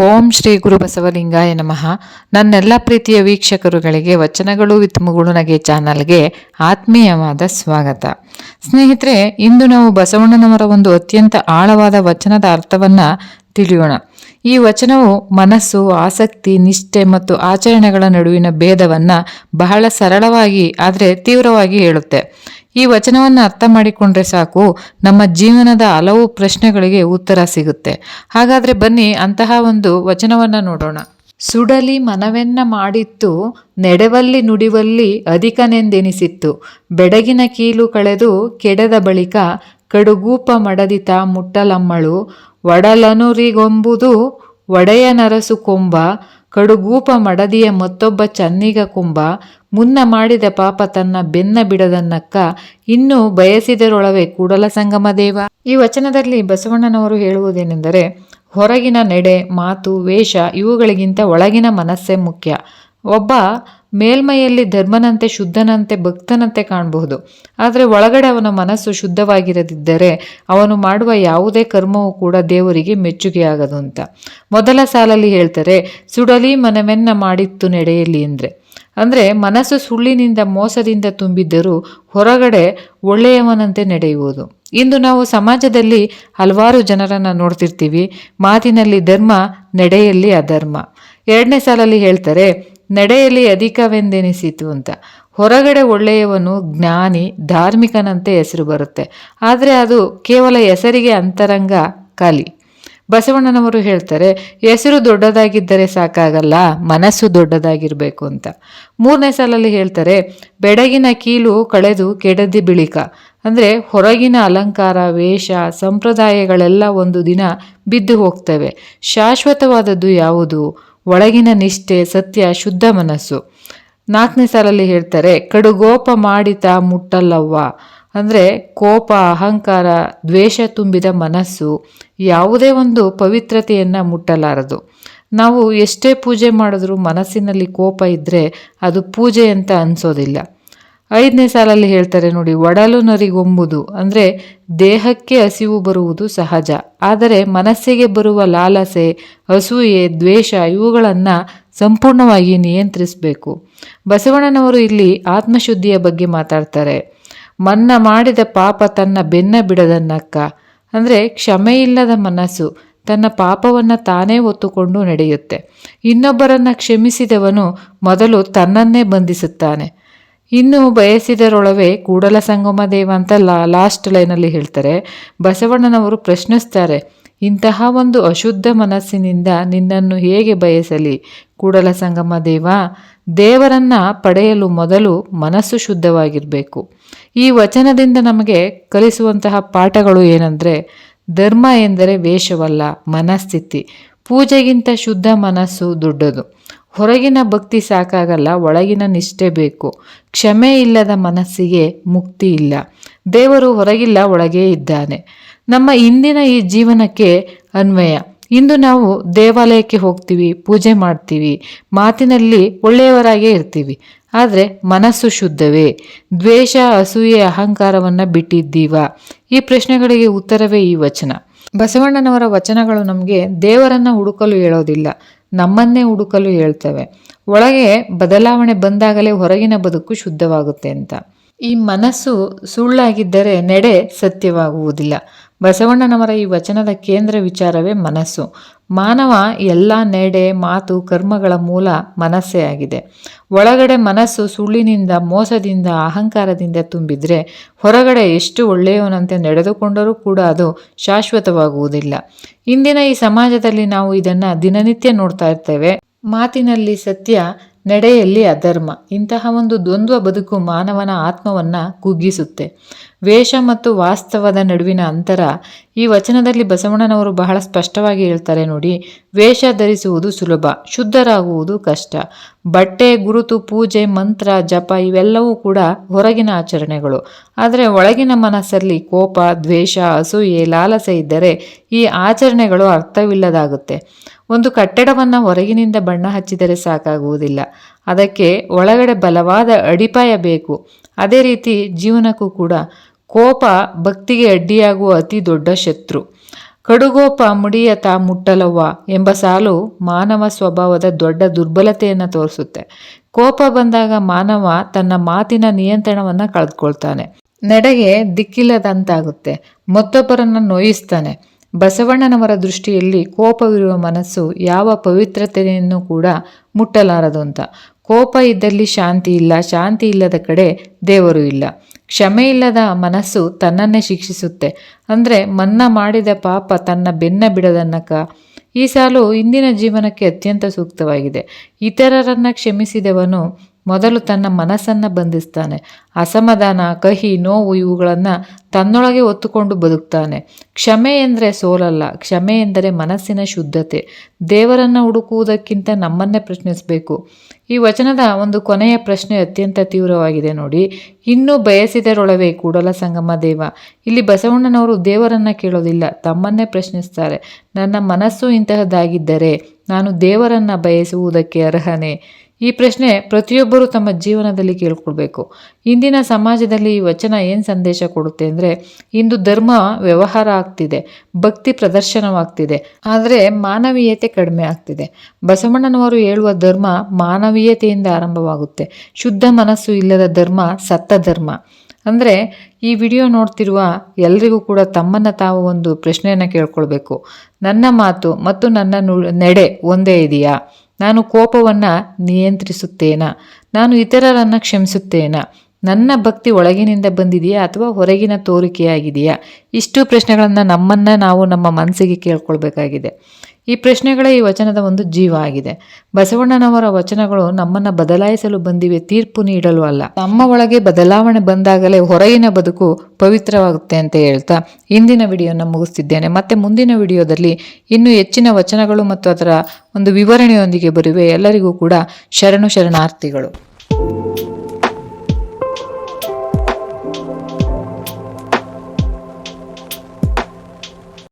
ಓಂ ಶ್ರೀ ಗುರು ಬಸವಲಿಂಗಾಯ ನಮಃ. ನನ್ನೆಲ್ಲ ಪ್ರೀತಿಯ ವೀಕ್ಷಕರುಗಳಿಗೆ ವಚನಗಳು ವಿತ್ ಮುಗುಳುನಗೆ ಚಾನಲ್ಗೆ ಆತ್ಮೀಯವಾದ ಸ್ವಾಗತ. ಸ್ನೇಹಿತರೆ, ಇಂದು ನಾವು ಬಸವಣ್ಣನವರ ಒಂದು ಅತ್ಯಂತ ಆಳವಾದ ವಚನದ ಅರ್ಥವನ್ನು ತಿಳಿಯೋಣ. ಈ ವಚನವು ಮನಸ್ಸು, ಆಸಕ್ತಿ, ನಿಷ್ಠೆ ಮತ್ತು ಆಚರಣೆಗಳ ನಡುವಿನ ಭೇದವನ್ನು ಬಹಳ ಸರಳವಾಗಿ ಆದರೆ ತೀವ್ರವಾಗಿ ಹೇಳುತ್ತೆ. ಈ ವಚನವನ್ನು ಅರ್ಥ ಮಾಡಿಕೊಂಡ್ರೆ ಸಾಕು, ನಮ್ಮ ಜೀವನದ ಹಲವು ಪ್ರಶ್ನೆಗಳಿಗೆ ಉತ್ತರ ಸಿಗುತ್ತೆ. ಹಾಗಾದ್ರೆ ಬನ್ನಿ ಅಂತಹ ಒಂದು ವಚನವನ್ನು ನೋಡೋಣ. ಸುಡಲಿ ಮನವೆನ್ನ ಮಾಡಿತ್ತು, ನೆಡೆವಲ್ಲಿ ನುಡಿವಲ್ಲಿ ಅಧಿಕನೆಂದೆನಿಸಿತ್ತು. ಬೆಡಗಿನ ಕೀಲು ಕಳೆದು ಕೆಡದ ಬಳಿಕ ಕಡುಗೂಪ ಮಡದಿತ ಮುಟ್ಟಲಮ್ಮಳು. ಒಡಲನುರಿಗೊಂಬುದು ಒಡೆಯ ನರಸು ಕೊಂಬ, ಕಡುಗೂಪ ಮಡದಿಯ ಮತ್ತೊಬ್ಬ ಚನ್ನಿಗ ಕೊಂಬ. ಮುನ್ನ ಮಾಡಿದ ಪಾಪ ತನ್ನ ಬೆನ್ನ ಬಿಡದನ್ನಕ್ಕ, ಇನ್ನು ಬಯಸಿದರೊಳವೆ ಕೂಡಲ ಸಂಗಮ ದೇವ. ಈ ವಚನದಲ್ಲಿ ಬಸವಣ್ಣನವರು ಹೇಳುವುದೇನೆಂದರೆ, ಹೊರಗಿನ ನಡೆ, ಮಾತು, ವೇಷ ಇವುಗಳಿಗಿಂತ ಒಳಗಿನ ಮನಸ್ಸೇ ಮುಖ್ಯ. ಒಬ್ಬ ಮೇಲ್ಮೈಯಲ್ಲಿ ಧರ್ಮನಂತೆ, ಶುದ್ಧನಂತೆ, ಭಕ್ತನಂತೆ ಕಾಣಬಹುದು. ಆದರೆ ಒಳಗಡೆ ಅವನ ಮನಸ್ಸು ಶುದ್ಧವಾಗಿರದಿದ್ದರೆ ಅವನು ಮಾಡುವ ಯಾವುದೇ ಕರ್ಮವೂ ಕೂಡ ದೇವರಿಗೆ ಮೆಚ್ಚುಗೆಯಾಗದು ಅಂತ. ಮೊದಲ ಸಾಲಲ್ಲಿ ಹೇಳ್ತಾರೆ, ಸುಡಲಿ ಮನವೆನ್ನ ಮಾಡಿತ್ತು ನೆಡೆಯಲ್ಲಿ ಅಂದರೆ ಮನಸ್ಸು ಸುಳ್ಳಿನಿಂದ, ಮೋಸದಿಂದ ತುಂಬಿದ್ದರೂ ಹೊರಗಡೆ ಒಳ್ಳೆಯವನಂತೆ ನಡೆಯುವುದು. ಇಂದು ನಾವು ಸಮಾಜದಲ್ಲಿ ಹಲವಾರು ಜನರನ್ನು ನೋಡ್ತಿರ್ತೀವಿ. ಮಾತಿನಲ್ಲಿ ಧರ್ಮ, ನಡೆಯಲ್ಲಿ ಅಧರ್ಮ. ಎರಡನೇ ಸಾಲಲ್ಲಿ ಹೇಳ್ತಾರೆ, ನಡೆಯಲ್ಲಿ ಅಧಿಕವೆಂದೆನಿಸಿತು ಅಂತ. ಹೊರಗಡೆ ಒಳ್ಳೆಯವನು, ಜ್ಞಾನಿ, ಧಾರ್ಮಿಕನಂತೆ ಹೆಸರು ಬರುತ್ತೆ. ಆದರೆ ಅದು ಕೇವಲ ಹೆಸರಿಗೆ, ಅಂತರಂಗ ಖಾಲಿ. ಬಸವಣ್ಣನವರು ಹೇಳ್ತಾರೆ, ಹೆಸರು ದೊಡ್ಡದಾಗಿದ್ದರೆ ಸಾಕಾಗಲ್ಲ, ಮನಸ್ಸು ದೊಡ್ಡದಾಗಿರಬೇಕು ಅಂತ. ಮೂರನೇ ಸಾಲಲ್ಲಿ ಹೇಳ್ತಾರೆ, ಬೆಡಗಿನ ಕೀಲು ಕಳೆದು ಕೆಡದಿ ಬಿಳಿಕ. ಅಂದರೆ ಹೊರಗಿನ ಅಲಂಕಾರ, ವೇಷ, ಸಂಪ್ರದಾಯಗಳೆಲ್ಲ ಒಂದು ದಿನ ಬಿದ್ದು ಹೋಗ್ತವೆ. ಶಾಶ್ವತವಾದದ್ದು ಯಾವುದು? ಒಳಗಿನ ನಿಷ್ಠೆ, ಸತ್ಯ, ಶುದ್ಧ ಮನಸ್ಸು. ನಾಲ್ಕನೇ ಸಾಲಲ್ಲಿ ಹೇಳ್ತಾರೆ, ಕಡುಗೋಪ ಮಾಡಿತ ಮುಟ್ಟಲ್ಲವ್ವ. ಅಂದರೆ ಕೋಪ, ಅಹಂಕಾರ, ದ್ವೇಷ ತುಂಬಿದ ಮನಸ್ಸು ಯಾವುದೇ ಒಂದು ಪವಿತ್ರತೆಯನ್ನು ಮುಟ್ಟಲಾರದು. ನಾವು ಎಷ್ಟೇ ಪೂಜೆ ಮಾಡಿದ್ರೂ ಮನಸ್ಸಿನಲ್ಲಿ ಕೋಪ ಇದ್ದರೆ ಅದು ಪೂಜೆ ಅಂತ ಅನಿಸೋದಿಲ್ಲ. ಐದನೇ ಸಾಲಲ್ಲಿ ಹೇಳ್ತಾರೆ ನೋಡಿ, ಒಡಲು ನರಿಗೊಂಬುದು. ಅಂದರೆ ದೇಹಕ್ಕೆ ಹಸಿವು ಬರುವುದು ಸಹಜ, ಆದರೆ ಮನಸ್ಸಿಗೆ ಬರುವ ಲಾಲಸೆ, ಅಸೂಯೆ, ದ್ವೇಷ ಇವುಗಳನ್ನು ಸಂಪೂರ್ಣವಾಗಿ ನಿಯಂತ್ರಿಸಬೇಕು. ಬಸವಣ್ಣನವರು ಇಲ್ಲಿ ಆತ್ಮಶುದ್ಧಿಯ ಬಗ್ಗೆ ಮಾತಾಡ್ತಾರೆ. ಮನ್ನ ಮಾಡಿದ ಪಾಪ ತನ್ನ ಬೆನ್ನ ಬಿಡದನ್ನಕ್ಕ. ಅಂದರೆ ಕ್ಷಮೆಯಿಲ್ಲದ ಮನಸ್ಸು ತನ್ನ ಪಾಪವನ್ನು ತಾನೇ ಹೊತ್ತುಕೊಂಡು ನಡೆಯುತ್ತೆ. ಇನ್ನೊಬ್ಬರನ್ನು ಕ್ಷಮಿಸಿದವನು ಮೊದಲು ತನ್ನನ್ನೇ ಬಂಧಿಸುತ್ತಾನೆ. ಇನ್ನು ಬಯಸಿದರೊಳವೆ ಕೂಡಲ ಸಂಗಮ ದೇವ ಅಂತ ಲಾಸ್ಟ್ ಲೈನಲ್ಲಿ ಹೇಳ್ತಾರೆ. ಬಸವಣ್ಣನವರು ಪ್ರಶ್ನಿಸ್ತಾರೆ, ಇಂತಹ ಒಂದು ಅಶುದ್ಧ ಮನಸ್ಸಿನಿಂದ ನಿನ್ನನ್ನು ಹೇಗೆ ಬಯಸಲಿ ಕೂಡಲ ಸಂಗಮ ದೇವ? ದೇವರನ್ನ ಪಡೆಯಲು ಮೊದಲು ಮನಸ್ಸು ಶುದ್ಧವಾಗಿರಬೇಕು. ಈ ವಚನದಿಂದ ನಮಗೆ ಕಲಿಸುವಂತಹ ಪಾಠಗಳು ಏನಂದರೆ, ಧರ್ಮ ಎಂದರೆ ವೇಷವಲ್ಲ, ಮನಸ್ಥಿತಿ. ಪೂಜೆಗಿಂತ ಶುದ್ಧ ಮನಸ್ಸು ದೊಡ್ಡದು. ಹೊರಗಿನ ಭಕ್ತಿ ಸಾಕಾಗಲ್ಲ, ಒಳಗಿನ ನಿಷ್ಠೆ ಬೇಕು. ಕ್ಷಮೆ ಇಲ್ಲದ ಮನಸ್ಸಿಗೆ ಮುಕ್ತಿ ಇಲ್ಲ. ದೇವರು ಹೊರಗಿಲ್ಲ, ಒಳಗೇ ಇದ್ದಾನೆ. ನಮ್ಮ ಇಂದಿನ ಈ ಜೀವನಕ್ಕೆ ಅನ್ವಯ. ಇಂದು ನಾವು ದೇವಾಲಯಕ್ಕೆ ಹೋಗ್ತೀವಿ, ಪೂಜೆ ಮಾಡ್ತೀವಿ, ಮಾತಿನಲ್ಲಿ ಒಳ್ಳೆಯವರಾಗೇ ಇರ್ತೀವಿ. ಆದರೆ ಮನಸ್ಸು ಶುದ್ಧವೇ? ದ್ವೇಷ, ಅಸೂಯೆ, ಅಹಂಕಾರವನ್ನು ಬಿಟ್ಟಿದ್ದೀವಾ? ಈ ಪ್ರಶ್ನೆಗಳಿಗೆ ಉತ್ತರವೇ ಈ ವಚನ. ಬಸವಣ್ಣನವರ ವಚನಗಳು ನಮಗೆ ದೇವರನ್ನು ಹುಡುಕಲು ಹೇಳೋದಿಲ್ಲ, ನಮ್ಮನ್ನೇ ಹುಡುಕಲು ಹೇಳ್ತವೆ. ಒಳಗೆ ಬದಲಾವಣೆ ಬಂದಾಗಲೇ ಹೊರಗಿನ ಬದುಕು ಶುದ್ಧವಾಗುತ್ತೆ ಅಂತ. ಈ ಮನಸ್ಸು ಸುಳ್ಳಾಗಿದ್ದರೆ ನಡೆ ಸತ್ಯವಾಗುವುದಿಲ್ಲ. ಬಸವಣ್ಣನವರ ಈ ವಚನದ ಕೇಂದ್ರ ವಿಚಾರವೇ ಮನಸ್ಸು. ಮಾನವ ಎಲ್ಲ ನಡೆ, ಮಾತು, ಕರ್ಮಗಳ ಮೂಲ ಮನಸ್ಸೇ ಆಗಿದೆ. ಒಳಗಡೆ ಮನಸ್ಸು ಸುಳ್ಳಿನಿಂದ, ಮೋಸದಿಂದ, ಅಹಂಕಾರದಿಂದ ತುಂಬಿದ್ರೆ ಹೊರಗಡೆ ಎಷ್ಟು ಒಳ್ಳೆಯವನಂತೆ ನಡೆದುಕೊಂಡರೂ ಕೂಡ ಅದು ಶಾಶ್ವತವಾಗುವುದಿಲ್ಲ. ಇಂದಿನ ಈ ಸಮಾಜದಲ್ಲಿ ನಾವು ಇದನ್ನು ದಿನನಿತ್ಯ ನೋಡ್ತಾ ಇರ್ತೇವೆ. ಮಾತಿನಲ್ಲಿ ಸತ್ಯ, ನಡೆಯಲ್ಲಿ ಅಧರ್ಮ. ಇಂತಹ ಒಂದು ದ್ವಂದ್ವ ಬದುಕು ಮಾನವನ ಆತ್ಮವನ್ನು ಕುಗ್ಗಿಸುತ್ತೆ. ವೇಷ ಮತ್ತು ವಾಸ್ತವದ ನಡುವಿನ ಅಂತರ ಈ ವಚನದಲ್ಲಿ ಬಸವಣ್ಣನವರು ಬಹಳ ಸ್ಪಷ್ಟವಾಗಿ ಹೇಳ್ತಾರೆ ನೋಡಿ. ವೇಷ ಧರಿಸುವುದು ಸುಲಭ, ಶುದ್ಧರಾಗುವುದು ಕಷ್ಟ. ಬಟ್ಟೆ, ಗುರುತು, ಪೂಜೆ, ಮಂತ್ರ, ಜಪ ಇವೆಲ್ಲವೂ ಕೂಡ ಹೊರಗಿನ ಆಚರಣೆಗಳು. ಆದರೆ ಒಳಗಿನ ಮನಸ್ಸಲ್ಲಿ ಕೋಪ, ದ್ವೇಷ, ಅಸೂಯೆ, ಲಾಲಸೆ ಇದ್ದರೆ ಈ ಆಚರಣೆಗಳು ಅರ್ಥವಿಲ್ಲದಾಗುತ್ತೆ. ಒಂದು ಕಟ್ಟಡವನ್ನು ಹೊರಗಿನಿಂದ ಬಣ್ಣ ಹಚ್ಚಿದರೆ ಸಾಕಾಗುವುದಿಲ್ಲ, ಅದಕ್ಕೆ ಒಳಗಡೆ ಬಲವಾದ ಅಡಿಪಾಯ ಬೇಕು. ಅದೇ ರೀತಿ ಜೀವನಕ್ಕೂ ಕೂಡ ಕೋಪ ಭಕ್ತಿಗೆ ಅಡ್ಡಿಯಾಗುವ ಅತಿ ದೊಡ್ಡ ಶತ್ರು. ಕಡುಗೋಪ ಮುಡಿಯ ತಾ ಮುಟ್ಟಲವ್ವ ಎಂಬ ಸಾಲು ಮಾನವ ಸ್ವಭಾವದ ದೊಡ್ಡ ದುರ್ಬಲತೆಯನ್ನು ತೋರಿಸುತ್ತೆ. ಕೋಪ ಬಂದಾಗ ಮಾನವ ತನ್ನ ಮಾತಿನ ನಿಯಂತ್ರಣವನ್ನು ಕಳೆದುಕೊಳ್ತಾನೆ, ನಡೆಗೆ ದಿಕ್ಕಿಲ್ಲದಂತಾಗುತ್ತೆ, ಮತ್ತೊಬ್ಬರನ್ನು ನೋಯಿಸ್ತಾನೆ. ಬಸವಣ್ಣನವರ ದೃಷ್ಟಿಯಲ್ಲಿ ಕೋಪವಿರುವ ಮನಸ್ಸು ಯಾವ ಪವಿತ್ರತೆಯನ್ನು ಕೂಡ ಮುಟ್ಟಲಾರದು ಅಂತ. ಕೋಪ ಇದ್ದಲ್ಲಿ ಶಾಂತಿ ಇಲ್ಲ, ಶಾಂತಿ ಇಲ್ಲದ ಕಡೆ ದೇವರು ಇಲ್ಲ. ಕ್ಷಮೆ ಇಲ್ಲದ ಮನಸ್ಸು ತನ್ನನ್ನೇ ಶಿಕ್ಷಿಸುತ್ತೆ. ಅಂದರೆ ಮನ್ನ ಮಾಡಿದ ಪಾಪ ತನ್ನ ಬೆನ್ನ ಬಿಡದನ್ನಕ. ಈ ಸಾಲು ಇಂದಿನ ಜೀವನಕ್ಕೆ ಅತ್ಯಂತ ಸೂಕ್ತವಾಗಿದೆ. ಇತರರನ್ನು ಕ್ಷಮಿಸಿದವನು ಮೊದಲು ತನ್ನ ಮನಸ್ಸನ್ನು ಬಂಧಿಸ್ತಾನೆ. ಅಸಮಾಧಾನ, ಕಹಿ, ನೋವು ಇವುಗಳನ್ನು ತನ್ನೊಳಗೆ ಹೊತ್ತುಕೊಂಡು ಬದುಕ್ತಾನೆ. ಕ್ಷಮೆ ಎಂದರೆ ಸೋಲಲ್ಲ, ಕ್ಷಮೆ ಎಂದರೆ ಮನಸ್ಸಿನ ಶುದ್ಧತೆ. ದೇವರನ್ನು ಹುಡುಕುವುದಕ್ಕಿಂತ ನಮ್ಮನ್ನೇ ಪ್ರಶ್ನಿಸಬೇಕು. ಈ ವಚನದ ಒಂದು ಕೊನೆಯ ಪ್ರಶ್ನೆ ಅತ್ಯಂತ ತೀವ್ರವಾಗಿದೆ ನೋಡಿ. ಇನ್ನೂ ಬಯಸಿದರೊಳವೇ ಕೂಡಲ ಸಂಗಮ ದೇವ. ಇಲ್ಲಿ ಬಸವಣ್ಣನವರು ದೇವರನ್ನು ಕೇಳೋದಿಲ್ಲ, ತಮ್ಮನ್ನೇ ಪ್ರಶ್ನಿಸ್ತಾರೆ. ನನ್ನ ಮನಸ್ಸು ಇಂತಹದ್ದಾಗಿದ್ದರೆ ನಾನು ದೇವರನ್ನು ಬಯಸುವುದಕ್ಕೆ ಅರ್ಹನೇ? ಈ ಪ್ರಶ್ನೆ ಪ್ರತಿಯೊಬ್ಬರೂ ತಮ್ಮ ಜೀವನದಲ್ಲಿ ಕೇಳ್ಕೊಳ್ಬೇಕು. ಇಂದಿನ ಸಮಾಜದಲ್ಲಿ ಈ ವಚನ ಏನು ಸಂದೇಶ ಕೊಡುತ್ತೆ ಅಂದರೆ, ಇಂದು ಧರ್ಮ ವ್ಯವಹಾರ ಆಗ್ತಿದೆ, ಭಕ್ತಿ ಪ್ರದರ್ಶನವಾಗ್ತಿದೆ, ಆದರೆ ಮಾನವೀಯತೆ ಕಡಿಮೆ ಆಗ್ತಿದೆ. ಬಸವಣ್ಣನವರು ಹೇಳುವ ಧರ್ಮ ಮಾನವೀಯತೆಯಿಂದ ಆರಂಭವಾಗುತ್ತೆ. ಶುದ್ಧ ಮನಸ್ಸು ಇಲ್ಲದ ಧರ್ಮ ಸತ್ತ ಧರ್ಮ. ಅಂದರೆ ಈ ವಿಡಿಯೋ ನೋಡ್ತಿರುವ ಎಲ್ರಿಗೂ ಕೂಡ ತಮ್ಮನ್ನು ತಾವು ಒಂದು ಪ್ರಶ್ನೆಯನ್ನು ಕೇಳ್ಕೊಳ್ಬೇಕು. ನನ್ನ ಮಾತು ಮತ್ತು ನನ್ನ ನಡೆ ಒಂದೇ ಇದೆಯಾ? ನಾನು ಕೋಪವನ್ನು ನಿಯಂತ್ರಿಸುತ್ತೇನಾ? ನಾನು ಇತರರನ್ನು ಕ್ಷಮಿಸುತ್ತೇನಾ? ನನ್ನ ಭಕ್ತಿ ಒಳಗಿನಿಂದ ಬಂದಿದೆಯಾ ಅಥವಾ ಹೊರಗಿನ ತೋರಿಕೆಯಾಗಿದೆಯಾ? ಇಷ್ಟು ಪ್ರಶ್ನೆಗಳನ್ನು ನಮ್ಮನ್ನು ನಾವು ನಮ್ಮ ಮನಸ್ಸಿಗೆ ಕೇಳ್ಕೊಳ್ಬೇಕಾಗಿದೆ. ಈ ಪ್ರಶ್ನೆಗಳೇ ಈ ವಚನದ ಒಂದು ಜೀವ ಆಗಿದೆ. ಬಸವಣ್ಣನವರ ವಚನಗಳು ನಮ್ಮನ್ನು ಬದಲಾಯಿಸಲು ಬಂದಿವೆ, ತೀರ್ಪು ನೀಡಲು ಅಲ್ಲ. ನಮ್ಮ ಒಳಗೆ ಬದಲಾವಣೆ ಬಂದಾಗಲೇ ಹೊರಗಿನ ಬದುಕು ಪವಿತ್ರವಾಗುತ್ತೆ ಅಂತ ಹೇಳ್ತಾ ಇಂದಿನ ವಿಡಿಯೋನ ಮುಗಿಸ್ತಿದ್ದೇನೆ. ಮತ್ತೆ ಮುಂದಿನ ವಿಡಿಯೋದಲ್ಲಿ ಇನ್ನೂ ಹೆಚ್ಚಿನ ವಚನಗಳು ಮತ್ತು ಅದರ ಒಂದು ವಿವರಣೆಯೊಂದಿಗೆ ಬರುವೆ. ಎಲ್ಲರಿಗೂ ಕೂಡ ಶರಣಾರ್ಥಿಗಳು.